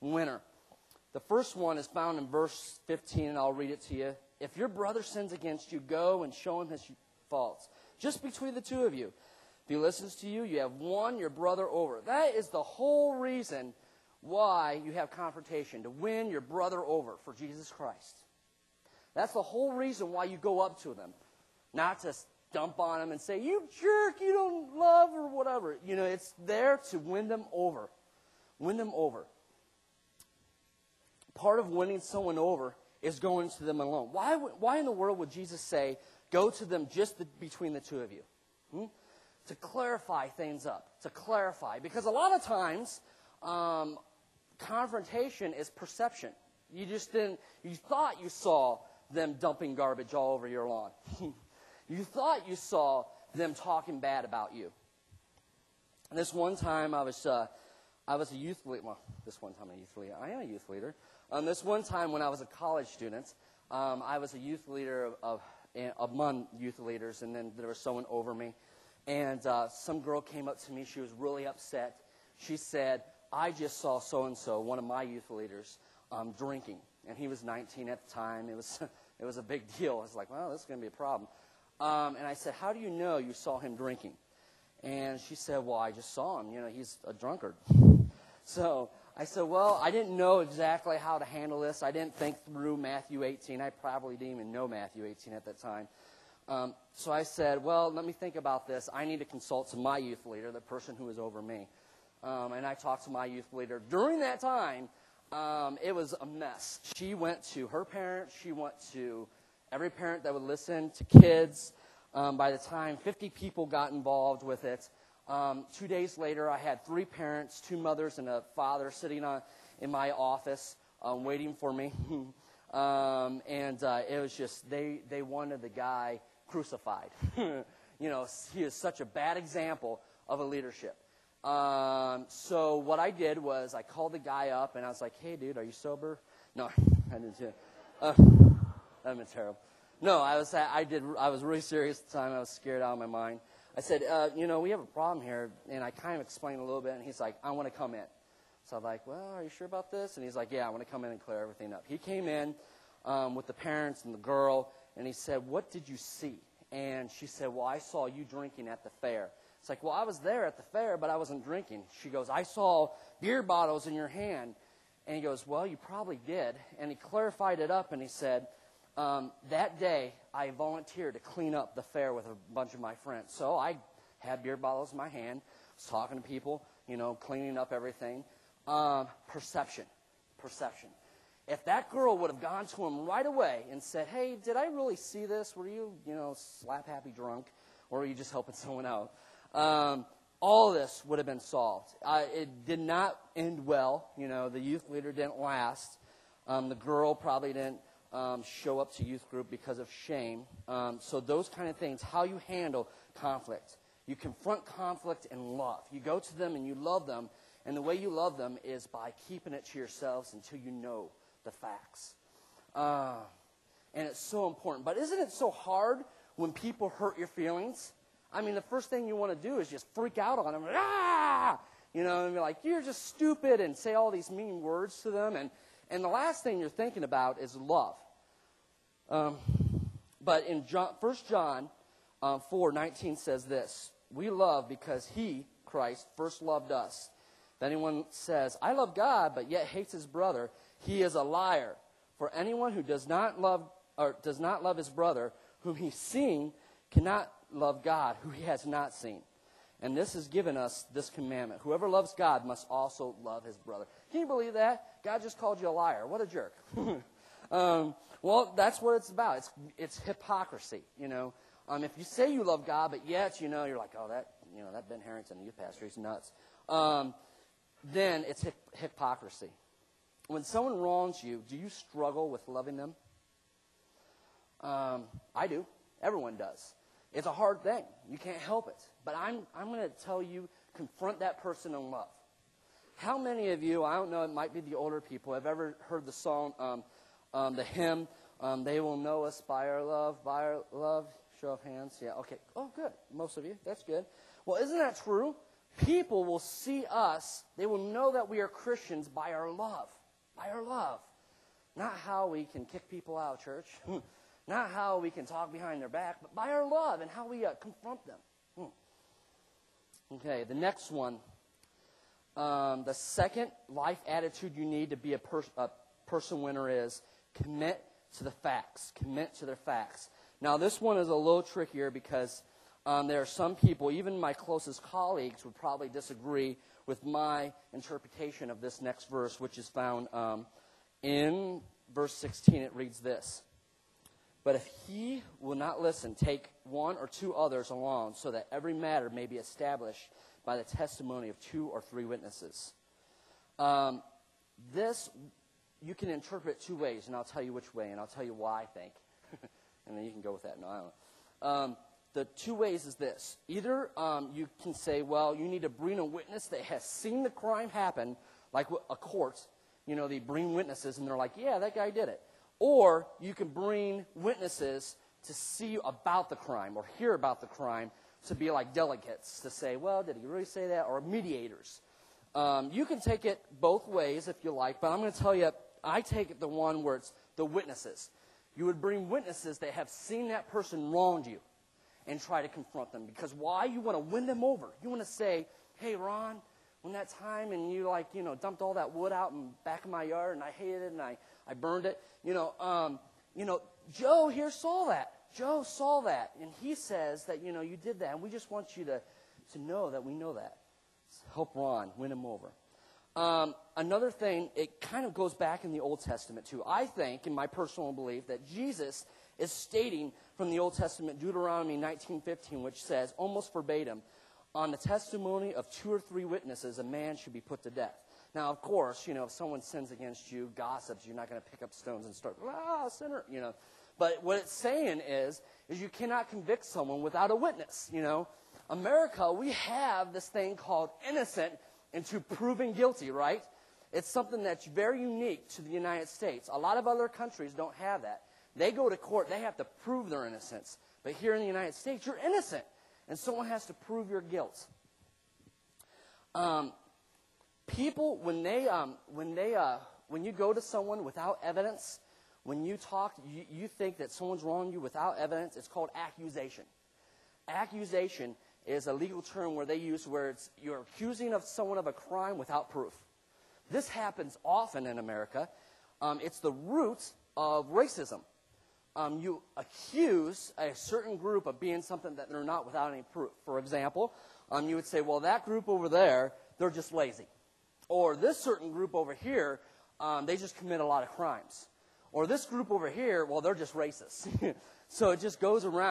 winner. The first one is found in verse 15, and I'll read it to you. If your brother sins against you, go and show him his faults, just between the two of you. If he listens to you, you have won your brother over. That is the whole reason why you have confrontation, to win your brother over for Jesus Christ. That's the whole reason why you go up to them, not to dump on them and say, you jerk, you don't love, or whatever. You know, it's there to win them over. Win them over. Part of winning someone over is going to them alone. Why in the world would Jesus say, go to them just between the two of you? To clarify things up, to clarify. Because a lot of times, confrontation is perception. You thought you saw them dumping garbage all over your lawn. You thought you saw them talking bad about you. This one time I was a youth leader. Well, this one time I'm a youth leader. I am a youth leader. This one time when I was a college student, I was a youth leader among youth leaders, and then there was someone over me. And some girl came up to me. She was really upset. She said, I just saw so-and-so, one of my youth leaders, drinking. And he was 19 at the time. It was a big deal. I was like, well, this is going to be a problem. And I said, how do you know you saw him drinking? And she said, well, I just saw him. You know, he's a drunkard. So I said, well, I didn't know exactly how to handle this. I didn't think through Matthew 18. I probably didn't even know Matthew 18 at that time. So I said, well, let me think about this. I need to consult to my youth leader, the person who is over me. And I talked to my youth leader. During that time, it was a mess. She went to her parents. She went to every parent that would listen, to kids. By the time 50 people got involved with it, 2 days later, I had 3 parents, 2 mothers, and a father sitting in my office waiting for me. It was just, they wanted the guy crucified. You know, he is such a bad example of a leadership. So what I did was I called the guy up, and I was like, hey, dude, are you sober? No, I didn't do it. That would have been terrible. No, I was really serious at the time. I was scared out of my mind. I said, we have a problem here, and I kind of explained a little bit, and he's like, I want to come in. So I'm like, well, are you sure about this? And he's like, yeah, I want to come in and clear everything up. He came in with the parents and the girl, and he said, what did you see? And she said, well, I saw you drinking at the fair. It's like, well, I was there at the fair, but I wasn't drinking. She goes, I saw beer bottles in your hand. And he goes, well, you probably did. And he clarified it up, and he said, that day, I volunteered to clean up the fair with a bunch of my friends. So I had beer bottles in my hand, was talking to people, cleaning up everything. Perception. If that girl would have gone to him right away and said, hey, did I really see this? Were you, slap-happy drunk? Or were you just helping someone out? All of this would have been solved. It did not end well. The youth leader didn't last. The girl probably didn't show up to youth group because of shame. So those kind of things, how you handle conflict. You confront conflict in love. You go to them and you love them. And the way you love them is by keeping it to yourselves until you know the facts. And it's so important. But isn't it so hard when people hurt your feelings? I mean, the first thing you want to do is just freak out on them. And be like, you're just stupid, and say all these mean words to them. And the last thing you're thinking about is love. But in 1 John 4:19 says this, we love because he, Christ, first loved us. If anyone says, I love God, but yet hates his brother, he is a liar. For anyone who does not love his brother, whom he's seen, cannot love God, who he has not seen. And this has given us this commandment. Whoever loves God must also love his brother. Can you believe that? God just called you a liar. What a jerk. Well, that's what it's about. It's hypocrisy, If you say you love God, but yet, you're like, oh, that Ben Harrington, the youth pastor, he's nuts. Then it's hypocrisy. When someone wrongs you, do you struggle with loving them? I do. Everyone does. It's a hard thing. You can't help it. But I'm going to tell you, confront that person in love. How many of you, I don't know, it might be the older people, have ever heard the song, the hymn, they will know us by our love, show of hands. Yeah, okay. Oh, good. Most of you. That's good. Well, isn't that true? People will see us, they will know that we are Christians by our love. By our love. Not how we can kick people out of church. Not how we can talk behind their back, but by our love and how we confront them. Okay, the next one. The second life attitude you need to be a person winner is commit to the facts. Commit to their facts. Now, this one is a little trickier because there are some people, even my closest colleagues, would probably disagree with my interpretation of this next verse, which is found in verse 16. It reads this: "But if he will not listen, take one or two others along, so that every matter may be established by the testimony of 2 or 3 witnesses." This you can interpret 2 ways, and I'll tell you which way, and I'll tell you why I think. And then you can go with that. No, I don't know. The 2 ways is this. Either you can say, well, you need to bring a witness that has seen the crime happen, like a court. You know, they bring witnesses, and they're like, yeah, that guy did it. Or you can bring witnesses to see about the crime or hear about the crime, to be like delegates, to say, well, did he really say that? Or mediators. You can take it both ways if you like, but I'm going to tell you, I take it the one where it's the witnesses. You would bring witnesses that have seen that person wronged you and try to confront them. Because why? You want to win them over. You want to say, hey, Ron, when that time and you dumped all that wood out in back of my yard and I hated it and I burned it, Joe here saw that. Joe saw that, and he says that, you did that, and we just want you to know that we know that. Help Ron, win him over. Another thing, it kind of goes back in the Old Testament, too. I think, in my personal belief, that Jesus is stating from the Old Testament, Deuteronomy 19:15, which says, almost verbatim, on the testimony of 2 or 3 witnesses, a man should be put to death. Now, of course, if someone sins against you, gossips, you're not going to pick up stones and start, sinner, But what it's saying is you cannot convict someone without a witness, America, we have this thing called innocent until proven guilty, right? It's something that's very unique to the United States. A lot of other countries don't have that. They go to court, they have to prove their innocence. But here in the United States, you're innocent, and someone has to prove your guilt. People, when you go to someone without evidence, when you talk, you think that someone's wronged you without evidence, it's called accusation. Accusation is a legal term where they use where you're accusing of someone of a crime without proof. This happens often in America. It's the root of racism. You accuse a certain group of being something that they're not without any proof. For example, you would say, well, that group over there, they're just lazy. Or this certain group over here, they just commit a lot of crimes. Or this group over here, well, they're just racist. So it just goes around.